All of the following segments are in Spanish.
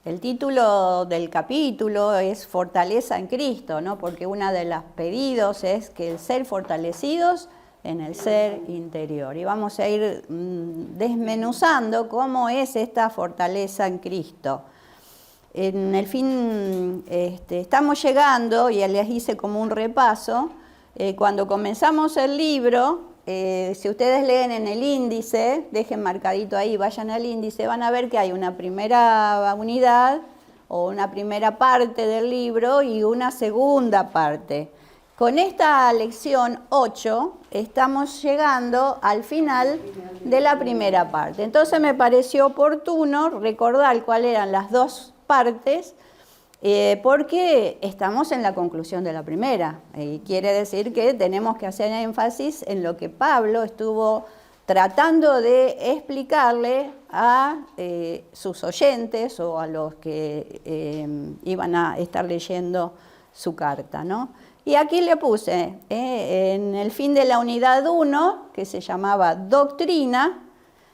El título del capítulo es Fortaleza en Cristo, ¿no? Porque uno de los pedidos es que el ser fortalecidos en el ser interior. Y vamos a ir desmenuzando cómo es esta fortaleza en Cristo. En el fin, estamos llegando, y les hice como un repaso, cuando comenzamos el libro, si ustedes leen en el índice, dejen marcadito ahí, vayan al índice, van a ver que hay una primera unidad o una primera parte del libro y una segunda parte. Con esta lección 8 estamos llegando al final de la primera parte. Entonces me pareció oportuno recordar cuáles eran las dos partes, porque estamos en la conclusión de la primera, y quiere decir que tenemos que hacer énfasis en lo que Pablo estuvo tratando de explicarle a sus oyentes o a los que iban a estar leyendo su carta, ¿no? Y aquí le puse, en el fin de la unidad 1, que se llamaba Doctrina,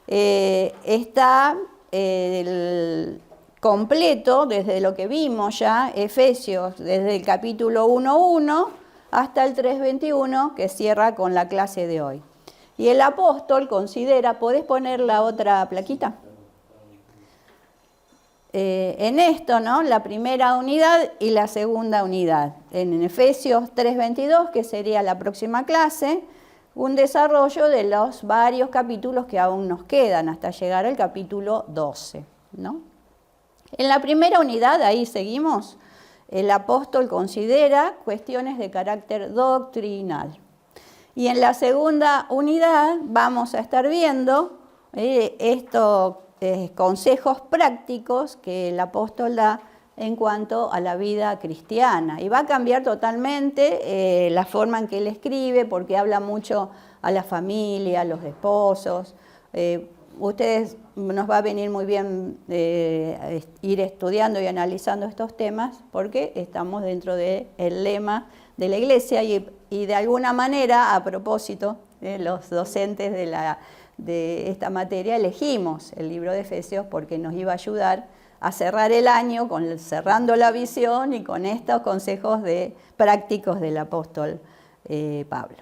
está el completo, desde lo que vimos ya, Efesios, desde el capítulo 1.1 hasta el 3.21, que cierra con la clase de hoy. Y el apóstol considera, ¿podés poner la otra plaquita? En esto, ¿no? La primera unidad y la segunda unidad. En Efesios 3.22, que sería la próxima clase, un desarrollo de los varios capítulos que aún nos quedan hasta llegar al capítulo 12, ¿no? En la primera unidad, ahí seguimos, el apóstol considera cuestiones de carácter doctrinal. Y en la segunda unidad vamos a estar viendo estos consejos prácticos que el apóstol da en cuanto a la vida cristiana. Y va a cambiar totalmente la forma en que él escribe, porque habla mucho a la familia, a los esposos. Ustedes nos va a venir muy bien ir estudiando y analizando estos temas, porque estamos dentro del lema de la Iglesia y de alguna manera, a propósito, los docentes de esta materia elegimos el libro de Efesios porque nos iba a ayudar a cerrar el año cerrando la visión y con estos consejos prácticos del apóstol Pablo.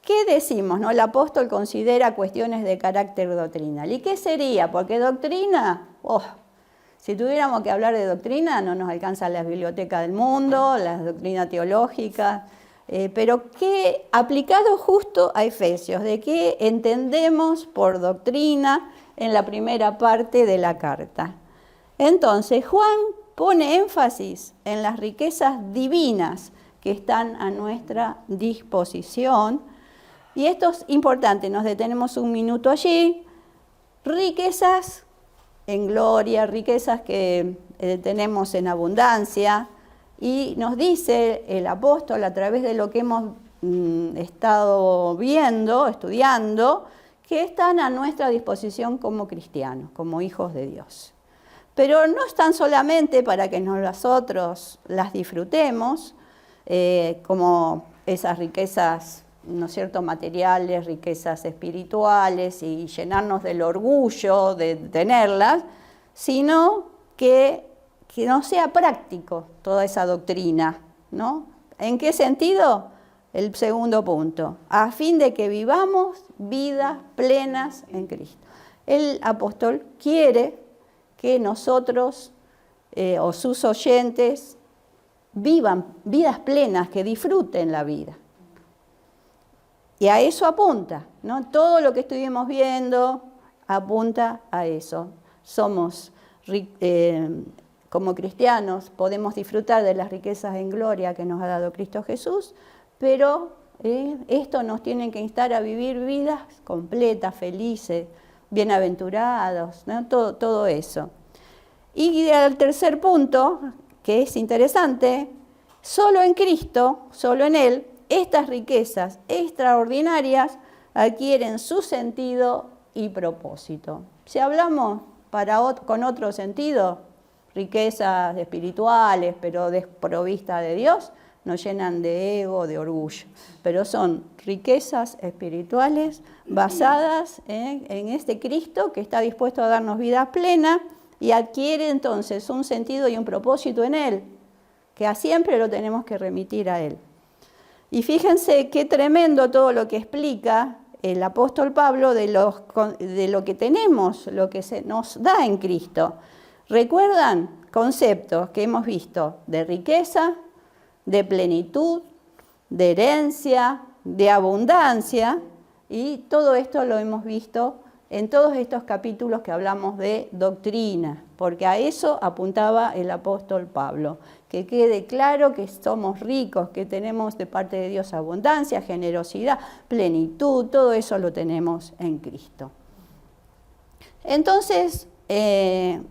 ¿Qué decimos, no? El apóstol considera cuestiones de carácter doctrinal. ¿Y qué sería? Porque doctrina, si tuviéramos que hablar de doctrina, no nos alcanza la biblioteca del mundo, la doctrina teológica, pero ¿qué aplicado justo a Efesios? ¿De qué entendemos por doctrina en la primera parte de la carta? Entonces, Juan pone énfasis en las riquezas divinas que están a nuestra disposición. Y esto es importante, nos detenemos un minuto allí. Riquezas en gloria, riquezas que tenemos en abundancia. Y nos dice el apóstol, a través de lo que hemos estado viendo, estudiando, que están a nuestra disposición como cristianos, como hijos de Dios. Pero no están solamente para que nosotros las disfrutemos, como esas riquezas, ¿no es cierto?, materiales, riquezas espirituales y llenarnos del orgullo de tenerlas, sino que no sea práctico toda esa doctrina, ¿no? ¿En qué sentido? El segundo punto, a fin de que vivamos vidas plenas en Cristo. El apóstol quiere que nosotros o sus oyentes vivan vidas plenas, que disfruten la vida. Y a eso apunta, ¿no? Todo lo que estuvimos viendo apunta a eso. Somos, como cristianos, podemos disfrutar de las riquezas en gloria que nos ha dado Cristo Jesús, pero esto nos tiene que instar a vivir vidas completas, felices, bienaventurados, ¿no? Todo eso. Y el tercer punto, que es interesante, solo en Cristo, solo en Él, estas riquezas extraordinarias adquieren su sentido y propósito. Si hablamos con otro sentido, riquezas espirituales, pero desprovistas de Dios, nos llenan de ego, de orgullo. Pero son riquezas espirituales basadas en este Cristo que está dispuesto a darnos vida plena y adquiere entonces un sentido y un propósito en Él, que siempre lo tenemos que remitir a Él. Y fíjense qué tremendo todo lo que explica el apóstol Pablo de lo que tenemos, lo que se nos da en Cristo. ¿Recuerdan conceptos que hemos visto de riqueza, de plenitud, de herencia, de abundancia? Y todo esto lo hemos visto en todos estos capítulos que hablamos de doctrina, porque a eso apuntaba el apóstol Pablo, que quede claro que somos ricos, que tenemos de parte de Dios abundancia, generosidad, plenitud, todo eso lo tenemos en Cristo. Entonces, ¿qué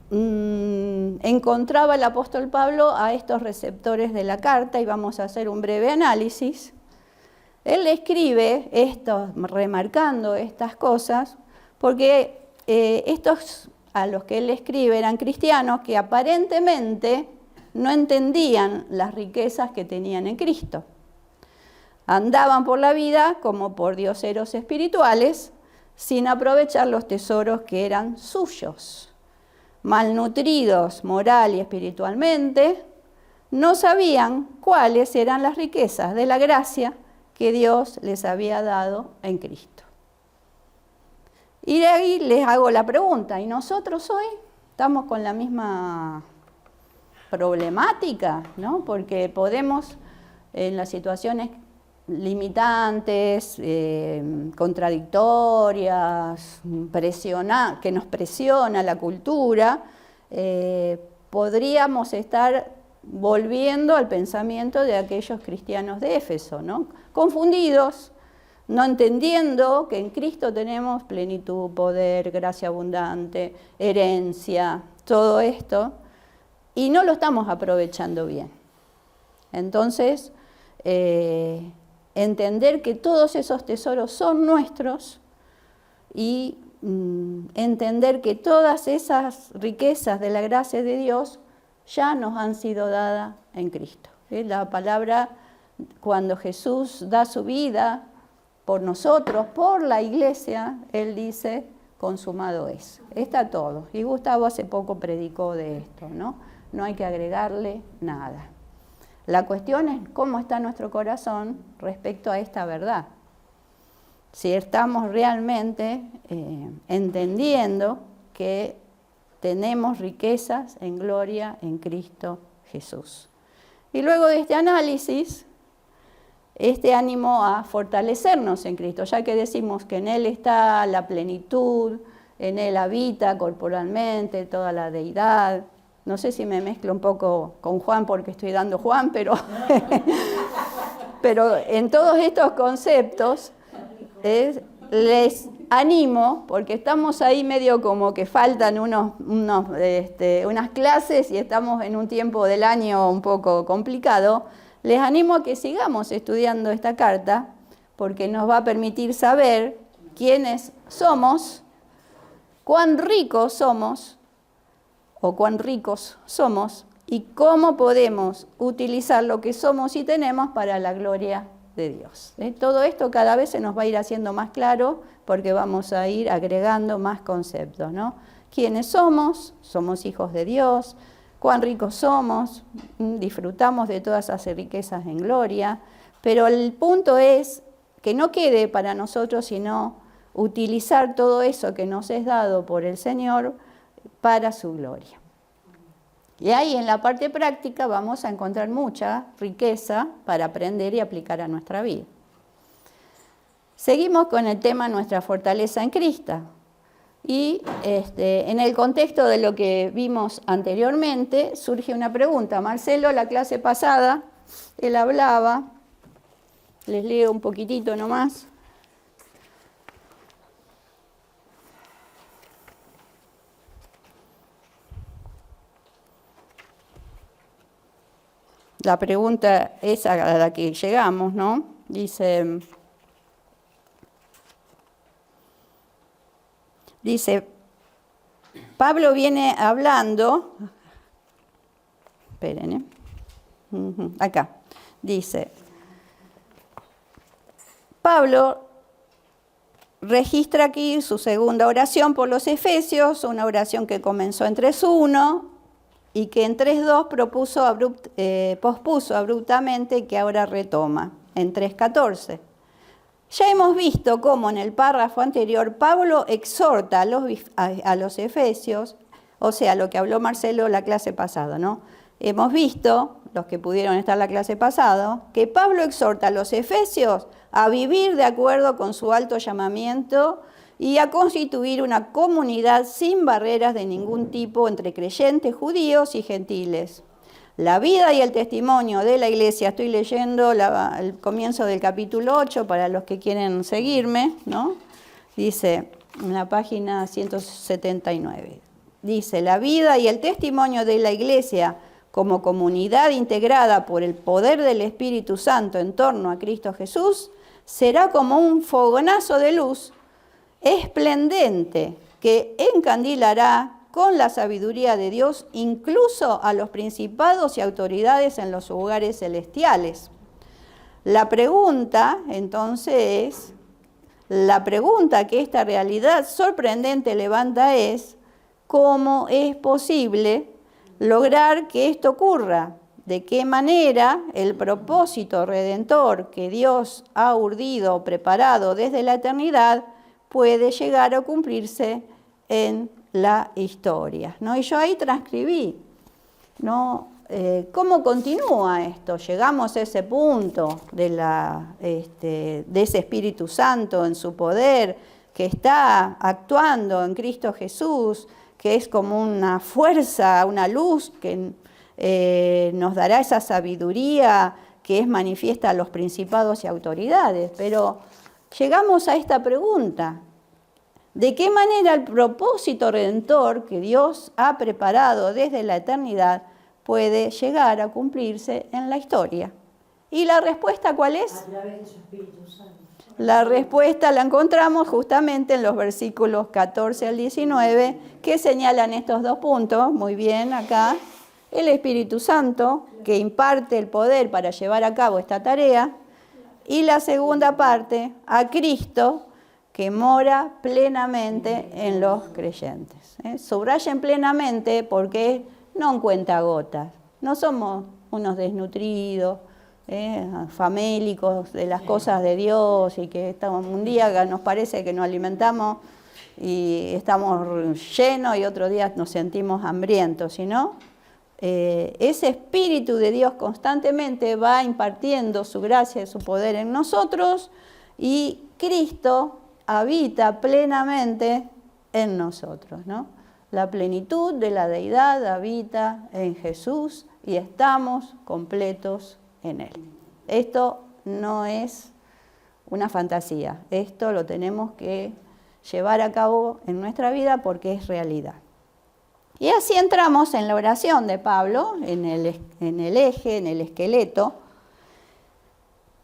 encontraba el apóstol Pablo a estos receptores de la carta? Y vamos a hacer un breve análisis. Él escribe esto, remarcando estas cosas, porque estos a los que él escribe eran cristianos que aparentemente no entendían las riquezas que tenían en Cristo. Andaban por la vida como por dioseros espirituales, sin aprovechar los tesoros que eran suyos. Malnutridos moral y espiritualmente, no sabían cuáles eran las riquezas de la gracia que Dios les había dado en Cristo. Y de ahí les hago la pregunta, ¿y nosotros hoy estamos con la misma problemática? ¿No? Porque podemos, en las situaciones limitantes, contradictorias, que nos presiona la cultura, podríamos estar volviendo al pensamiento de aquellos cristianos de Éfeso, ¿no? Confundidos, no entendiendo que en Cristo tenemos plenitud, poder, gracia abundante, herencia, todo esto, y no lo estamos aprovechando bien. Entonces, entender que todos esos tesoros son nuestros y entender que todas esas riquezas de la gracia de Dios ya nos han sido dadas en Cristo. La palabra, cuando Jesús da su vida por nosotros, por la iglesia, Él dice, consumado es. Está todo. Y Gustavo hace poco predicó de esto, ¿no? No hay que agregarle nada. La cuestión es cómo está nuestro corazón respecto a esta verdad. Si estamos realmente entendiendo que tenemos riquezas en gloria en Cristo Jesús. Y luego de este análisis, este ánimo a fortalecernos en Cristo, ya que decimos que en Él está la plenitud, en Él habita corporalmente toda la deidad. No sé si me mezclo un poco con Juan porque estoy dando Juan, pero en todos estos conceptos les animo, porque estamos ahí medio como que faltan unas clases y estamos en un tiempo del año un poco complicado. Les animo a que sigamos estudiando esta carta, porque nos va a permitir saber quiénes somos, cuán ricos somos, o cuán ricos somos, y cómo podemos utilizar lo que somos y tenemos para la gloria de Dios. Todo esto cada vez se nos va a ir haciendo más claro, porque vamos a ir agregando más conceptos, ¿no? ¿Quiénes somos? Somos hijos de Dios. ¿Cuán ricos somos? Disfrutamos de todas esas riquezas en gloria. Pero el punto es que no quede para nosotros, sino utilizar todo eso que nos es dado por el Señor para su gloria. Y ahí en la parte práctica vamos a encontrar mucha riqueza para aprender y aplicar a nuestra vida. Seguimos con el tema nuestra fortaleza en Cristo. Y en el contexto de lo que vimos anteriormente, surge una pregunta. Marcelo, la clase pasada, él hablaba, les leo un poquitito nomás. La pregunta es a la que llegamos, ¿no? Dice, Pablo viene hablando, esperen, acá, dice, Pablo registra aquí su segunda oración por los Efesios, una oración que comenzó en 3.1 y que en 3.2 pospuso abruptamente y que ahora retoma en 3.14. Ya hemos visto cómo en el párrafo anterior Pablo exhorta a los Efesios, o sea, lo que habló Marcelo la clase pasada, ¿no? Hemos visto, los que pudieron estar la clase pasada, que Pablo exhorta a los Efesios a vivir de acuerdo con su alto llamamiento y a constituir una comunidad sin barreras de ningún tipo entre creyentes judíos y gentiles. La vida y el testimonio de la iglesia, estoy leyendo el comienzo del capítulo 8 para los que quieren seguirme, ¿no? Dice en la página 179, dice, la vida y el testimonio de la iglesia como comunidad integrada por el poder del Espíritu Santo en torno a Cristo Jesús, será como un fogonazo de luz esplendente que encandilará con la sabiduría de Dios incluso a los principados y autoridades en los lugares celestiales. La pregunta, entonces, que esta realidad sorprendente levanta es, ¿cómo es posible lograr que esto ocurra? ¿De qué manera el propósito redentor que Dios ha urdido o preparado desde la eternidad puede llegar a cumplirse en la historia, ¿no? Y yo ahí transcribí, ¿no? ¿Cómo continúa esto? Llegamos a ese punto de ese Espíritu Santo en su poder que está actuando en Cristo Jesús, que es como una fuerza, una luz que nos dará esa sabiduría que es manifiesta a los principados y autoridades. Pero llegamos a esta pregunta: ¿de qué manera el propósito redentor que Dios ha preparado desde la eternidad puede llegar a cumplirse en la historia? ¿Y la respuesta cuál es? A través de su Espíritu Santo. La respuesta la encontramos justamente en los versículos 14 al 19, que señalan estos dos puntos, muy bien acá. El Espíritu Santo, que imparte el poder para llevar a cabo esta tarea, y la segunda parte, a Cristo, que mora plenamente en los creyentes. Subrayen plenamente porque no en cuentagotas. No somos unos desnutridos, famélicos de las cosas de Dios y que estamos, un día nos parece que nos alimentamos y estamos llenos y otro día nos sentimos hambrientos, sino ese Espíritu de Dios constantemente va impartiendo su gracia y su poder en nosotros y Cristo habita plenamente en nosotros, ¿no? La plenitud de la deidad habita en Jesús y estamos completos en Él. Esto no es una fantasía, esto lo tenemos que llevar a cabo en nuestra vida porque es realidad. Y así entramos en la oración de Pablo, en el eje, en el esqueleto.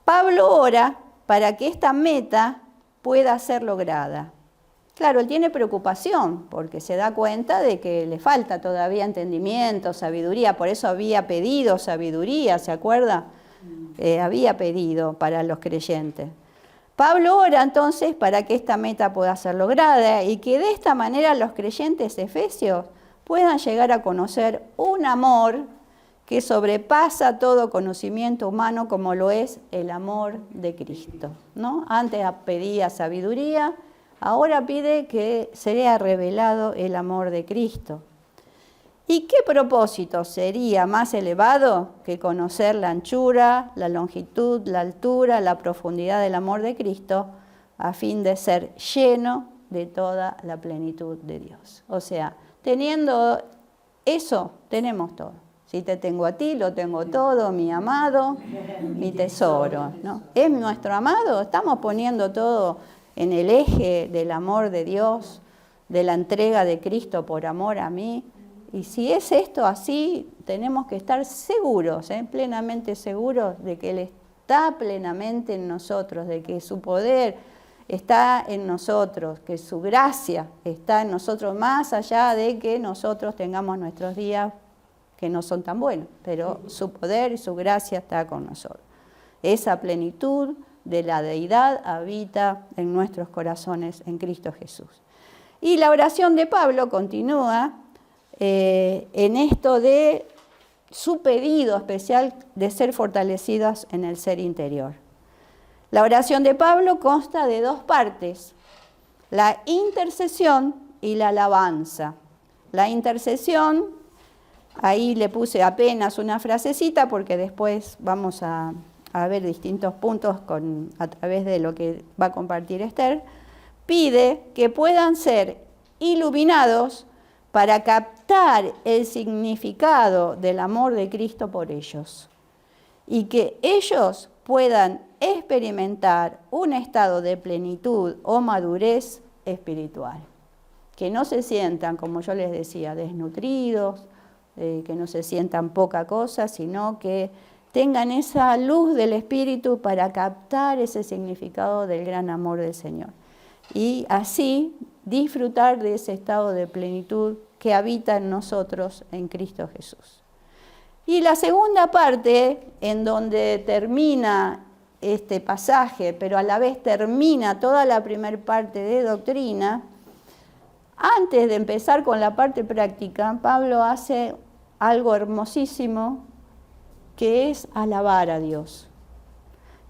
Pablo ora para que esta meta pueda ser lograda. Claro, él tiene preocupación porque se da cuenta de que le falta todavía entendimiento, sabiduría, por eso había pedido sabiduría, ¿se acuerda? Había pedido para los creyentes. Pablo ora entonces para que esta meta pueda ser lograda y que de esta manera los creyentes efesios puedan llegar a conocer un amor que sobrepasa todo conocimiento humano como lo es el amor de Cristo, ¿no? Antes pedía sabiduría, ahora pide que sea revelado el amor de Cristo. ¿Y qué propósito sería más elevado que conocer la anchura, la longitud, la altura, la profundidad del amor de Cristo a fin de ser lleno de toda la plenitud de Dios? O sea, teniendo eso, tenemos todo. Si te tengo a ti, lo tengo todo, mi amado, mi tesoro, ¿no? ¿Es nuestro amado? Estamos poniendo todo en el eje del amor de Dios, de la entrega de Cristo por amor a mí. Y si es esto así, tenemos que estar seguros, plenamente seguros de que Él está plenamente en nosotros, de que su poder está en nosotros, que su gracia está en nosotros, más allá de que nosotros tengamos nuestros días que no son tan buenos, pero su poder y su gracia está con nosotros. Esa plenitud de la deidad habita en nuestros corazones en Cristo Jesús. Y la oración de Pablo continúa en esto de su pedido especial de ser fortalecidas en el ser interior. La oración de Pablo consta de dos partes, la intercesión y la alabanza. La intercesión, ahí le puse apenas una frasecita porque después vamos a ver distintos puntos a través de lo que va a compartir Esther, pide que puedan ser iluminados para captar el significado del amor de Cristo por ellos y que ellos puedan experimentar un estado de plenitud o madurez espiritual. Que no se sientan, como yo les decía, desnutridos, que no se sientan poca cosa, sino que tengan esa luz del Espíritu para captar ese significado del gran amor del Señor. Y así disfrutar de ese estado de plenitud que habita en nosotros en Cristo Jesús. Y la segunda parte, en donde termina este pasaje, pero a la vez termina toda la primera parte de doctrina, antes de empezar con la parte práctica, Pablo hace algo hermosísimo, que es alabar a Dios.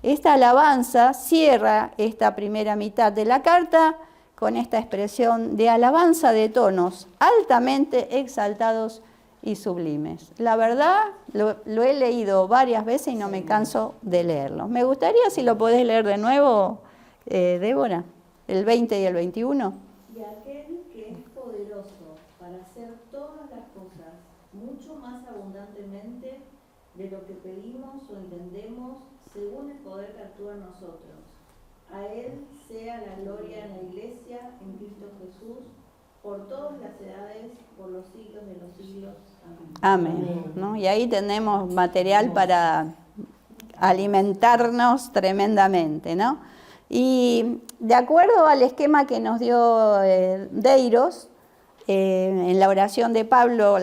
Esta alabanza cierra esta primera mitad de la carta con esta expresión de alabanza de tonos altamente exaltados y sublimes. La verdad, lo he leído varias veces y no me canso de leerlo. Me gustaría si lo podés leer de nuevo, Débora, el 20 y el 21. Y aquel que es poderoso para hacer todas las cosas mucho más abundantemente de lo que pedimos o entendemos, según el poder que actúa en nosotros. A Él sea la gloria en la Iglesia, en Cristo Jesús, por todas las edades, por los siglos de los siglos. Amén. Amén. ¿No? Y ahí tenemos material para alimentarnos tremendamente, ¿no? Y de acuerdo al esquema que nos dio Deiros, en la oración de Pablo,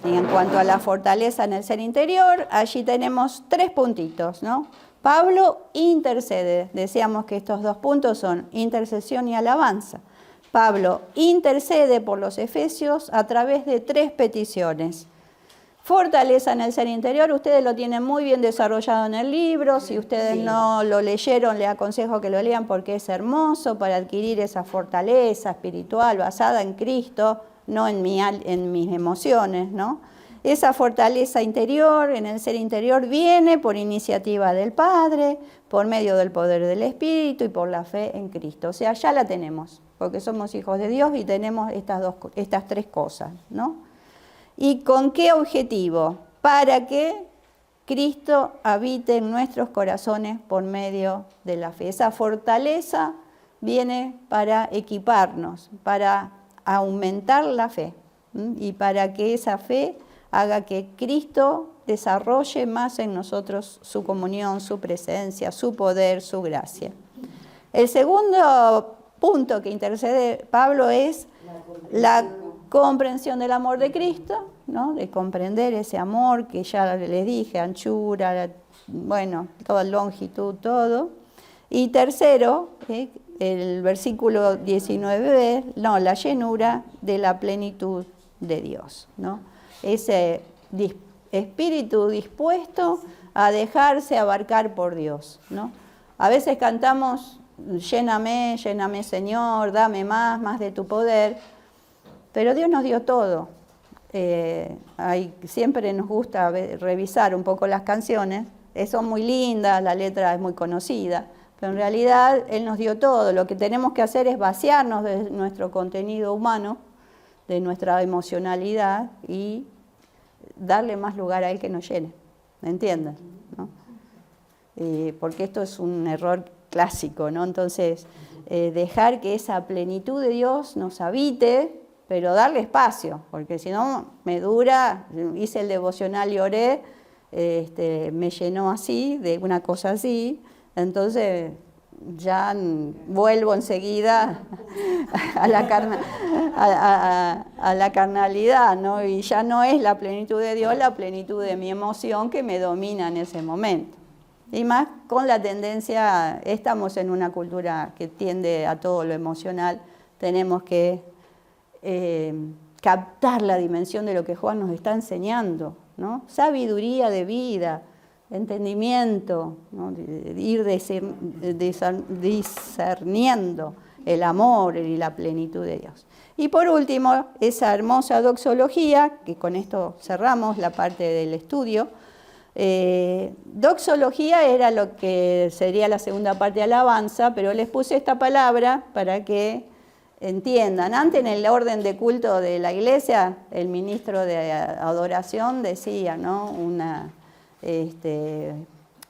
en cuanto a la fortaleza en el ser interior, allí tenemos 3 puntitos, ¿no? Pablo intercede, decíamos que estos 2 puntos son intercesión y alabanza. Pablo intercede por los efesios a través de 3 peticiones. Fortaleza en el ser interior, ustedes lo tienen muy bien desarrollado en el libro, si ustedes no lo leyeron, les aconsejo que lo lean porque es hermoso para adquirir esa fortaleza espiritual basada en Cristo, no en mis emociones, ¿no? Esa fortaleza interior, en el ser interior, viene por iniciativa del Padre, por medio del poder del Espíritu y por la fe en Cristo. O sea, ya la tenemos, porque somos hijos de Dios y tenemos estas 3 cosas, ¿no? ¿Y con qué objetivo? Para que Cristo habite en nuestros corazones por medio de la fe. Esa fortaleza viene para equiparnos, para aumentar la fe, y para que esa fe haga que Cristo desarrolle más en nosotros su comunión, su presencia, su poder, su gracia. El segundo punto que intercede Pablo es la comprensión del amor de Cristo, ¿no? De comprender ese amor que ya les dije, anchura, bueno, toda longitud, todo. Y tercero, el versículo 19b, la llenura de la plenitud de Dios, ¿no? Ese espíritu dispuesto a dejarse abarcar por Dios, ¿no? A veces cantamos, lléname, lléname Señor, dame más de tu poder, pero Dios nos dio todo. Siempre nos gusta revisar un poco las canciones, son muy lindas, la letra es muy conocida, pero en realidad Él nos dio todo. Lo que tenemos que hacer es vaciarnos de nuestro contenido humano, de nuestra emocionalidad y darle más lugar a Él que nos llene, ¿me entienden? ¿No? Porque esto es un error clásico, ¿no? Entonces, dejar que esa plenitud de Dios nos habite, pero darle espacio, porque si no me dura, hice el devocional y oré, me llenó así, de una cosa así, entonces ya vuelvo enseguida a la carnalidad, ¿no? Y ya no es la plenitud de Dios, la plenitud de mi emoción que me domina en ese momento. Y más con la tendencia, estamos en una cultura que tiende a todo lo emocional, tenemos que captar la dimensión de lo que Juan nos está enseñando, ¿no? Sabiduría de vida, entendimiento, ¿no? Ir discerniendo el amor y la plenitud de Dios. Y por último, esa hermosa doxología, que con esto cerramos la parte del estudio. Doxología era lo que sería la segunda parte de alabanza, pero les puse esta palabra para que entiendan. Antes, en el orden de culto de la iglesia, el ministro de adoración decía, ¿no?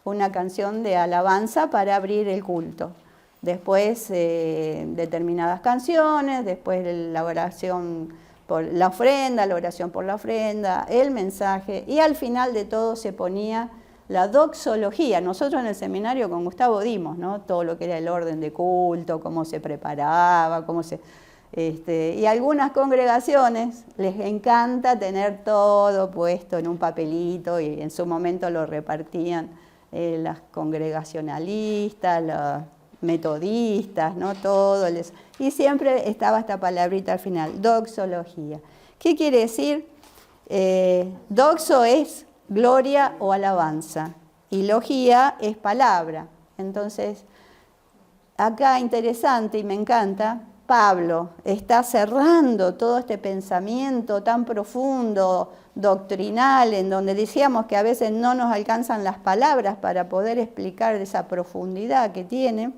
una canción de alabanza para abrir el culto. Después determinadas canciones, después la oración por la ofrenda, la oración por la ofrenda, el mensaje, y al final de todo se ponía la doxología. Nosotros en el seminario con Gustavo dimos, ¿no? Todo lo que era el orden de culto, cómo se preparaba, y algunas congregaciones les encanta tener todo puesto en un papelito, y en su momento lo repartían las congregacionalistas, los metodistas, ¿no? Todo y siempre estaba esta palabrita al final, doxología. ¿Qué quiere decir? Doxo es gloria o alabanza, y logía es palabra. Entonces, acá interesante y me encanta, Pablo está cerrando todo este pensamiento tan profundo, doctrinal, en donde decíamos que a veces no nos alcanzan las palabras para poder explicar esa profundidad que tiene.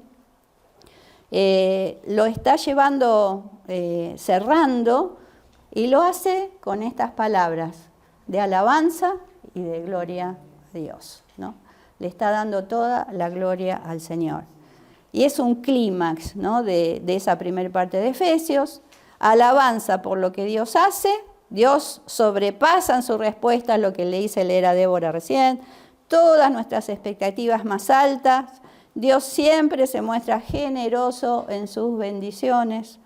Lo está llevando, cerrando, y lo hace con estas palabras de alabanza y de gloria a Dios, ¿no? Le está dando toda la gloria al Señor. Y es un clímax, ¿no? de esa primera parte de Efesios. Alabanza por lo que Dios hace. Dios sobrepasa en su respuesta lo que le hice leer a Débora recién. Todas nuestras expectativas más altas. Dios siempre se muestra generoso en sus bendiciones.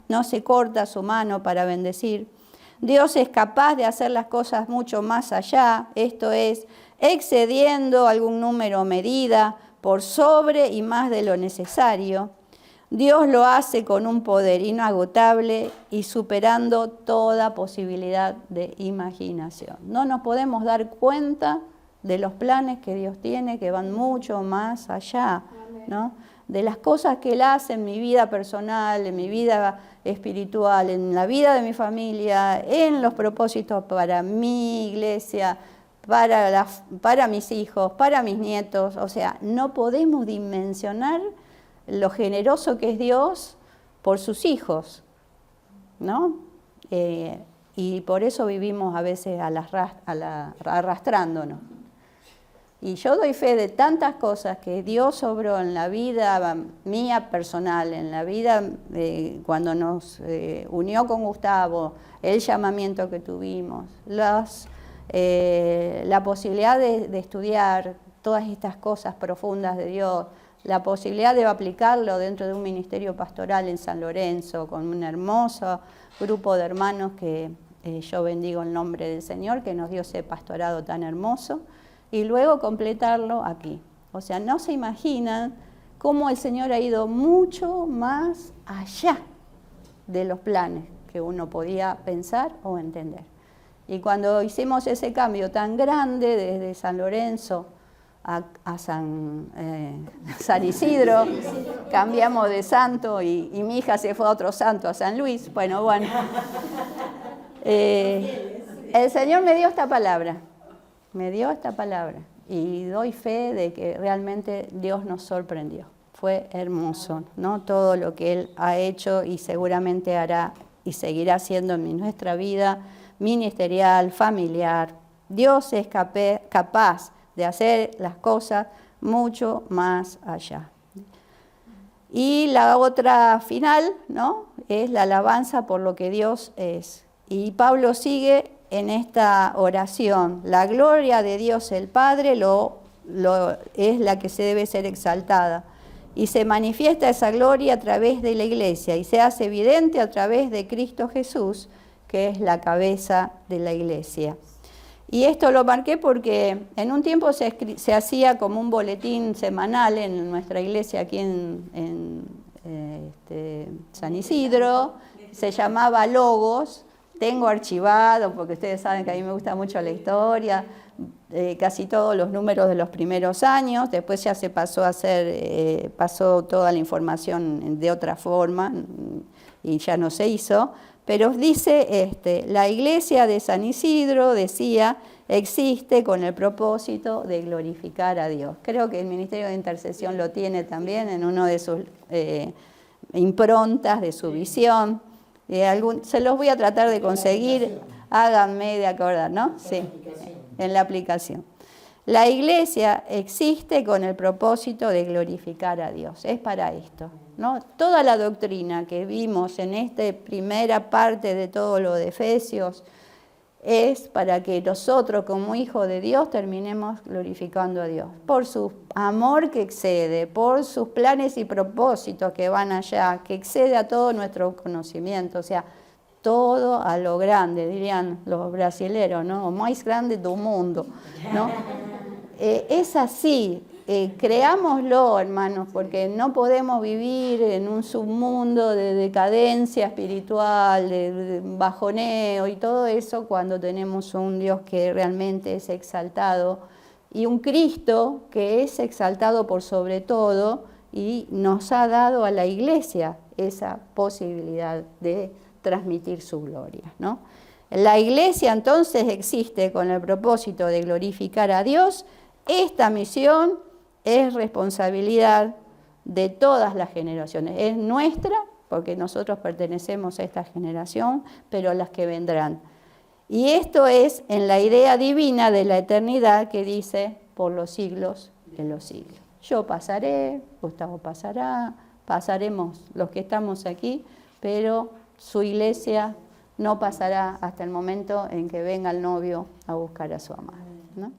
No se corta su mano para bendecir. Dios es capaz de hacer las cosas mucho más allá. Esto es, excediendo algún número o medida, por sobre y más de lo necesario. Dios lo hace con un poder inagotable y superando toda posibilidad de imaginación. No nos podemos dar cuenta de los planes que Dios tiene, que van mucho más allá, ¿no? De las cosas que Él hace en mi vida personal, en mi vida espiritual, en la vida de mi familia, en los propósitos para mi iglesia, para mis hijos, para mis nietos. O sea, no podemos dimensionar lo generoso que es Dios por sus hijos, ¿no? Y por eso vivimos a veces arrastrándonos. Y yo doy fe de tantas cosas que Dios obró en la vida mía personal, en la vida cuando nos unió con Gustavo, el llamamiento que tuvimos, la posibilidad de estudiar todas estas cosas profundas de Dios, la posibilidad de aplicarlo dentro de un ministerio pastoral en San Lorenzo, con un hermoso grupo de hermanos que yo bendigo el nombre del Señor, que nos dio ese pastorado tan hermoso, y luego completarlo aquí. O sea, no se imaginan cómo el Señor ha ido mucho más allá de los planes que uno podía pensar o entender. Y cuando hicimos ese cambio tan grande desde San Lorenzo a San Isidro, cambiamos de santo y mi hija se fue a otro santo, a San Luis. Bueno. El Señor me dio esta palabra. Y doy fe de que realmente Dios nos sorprendió. Fue hermoso, ¿no? Todo lo que Él ha hecho y seguramente hará y seguirá haciendo en nuestra vida ministerial, familiar. Dios es capaz de hacer las cosas mucho más allá. Y la otra final, ¿no? Es la alabanza por lo que Dios es. Y Pablo sigue en esta oración. La gloria de Dios el Padre es la que se debe ser exaltada. Y se manifiesta esa gloria a través de la iglesia y se hace evidente a través de Cristo Jesús, que es la cabeza de la iglesia. Y esto lo marqué porque en un tiempo se hacía como un boletín semanal en nuestra iglesia aquí en San Isidro, se llamaba Logos. Tengo archivado, porque ustedes saben que a mí me gusta mucho la historia, casi todos los números de los primeros años. Después ya se pasó a hacer, pasó toda la información de otra forma y ya no se hizo. Pero dice, la iglesia de San Isidro, decía, existe con el propósito de glorificar a Dios. Creo que el Ministerio de Intercesión lo tiene también en uno de sus improntas, de su visión. Se los voy a tratar de conseguir, háganme de acordar, ¿no? Sí, en la aplicación. La iglesia existe con el propósito de glorificar a Dios, es para esto, ¿no? Toda la doctrina que vimos en esta primera parte de todo lo de Efesios es para que nosotros como hijos de Dios terminemos glorificando a Dios, por su amor que excede, por sus planes y propósitos que van allá, que excede a todo nuestro conocimiento, o sea, todo a lo grande, dirían los brasileros, ¿no? O más grande del mundo, ¿no? Es así, creámoslo, hermanos, porque no podemos vivir en un submundo de decadencia espiritual, de bajoneo y todo eso cuando tenemos un Dios que realmente es exaltado y un Cristo que es exaltado por sobre todo y nos ha dado a la iglesia esa posibilidad de transmitir su gloria, ¿no? La iglesia entonces existe con el propósito de glorificar a Dios. Esta misión es responsabilidad de todas las generaciones. Es nuestra, porque nosotros pertenecemos a esta generación, pero las que vendrán. Y esto es en la idea divina de la eternidad que dice por los siglos de los siglos. Yo pasaré, Gustavo pasará, pasaremos los que estamos aquí, pero su iglesia no pasará hasta el momento en que venga el novio a buscar a su amada, ¿no?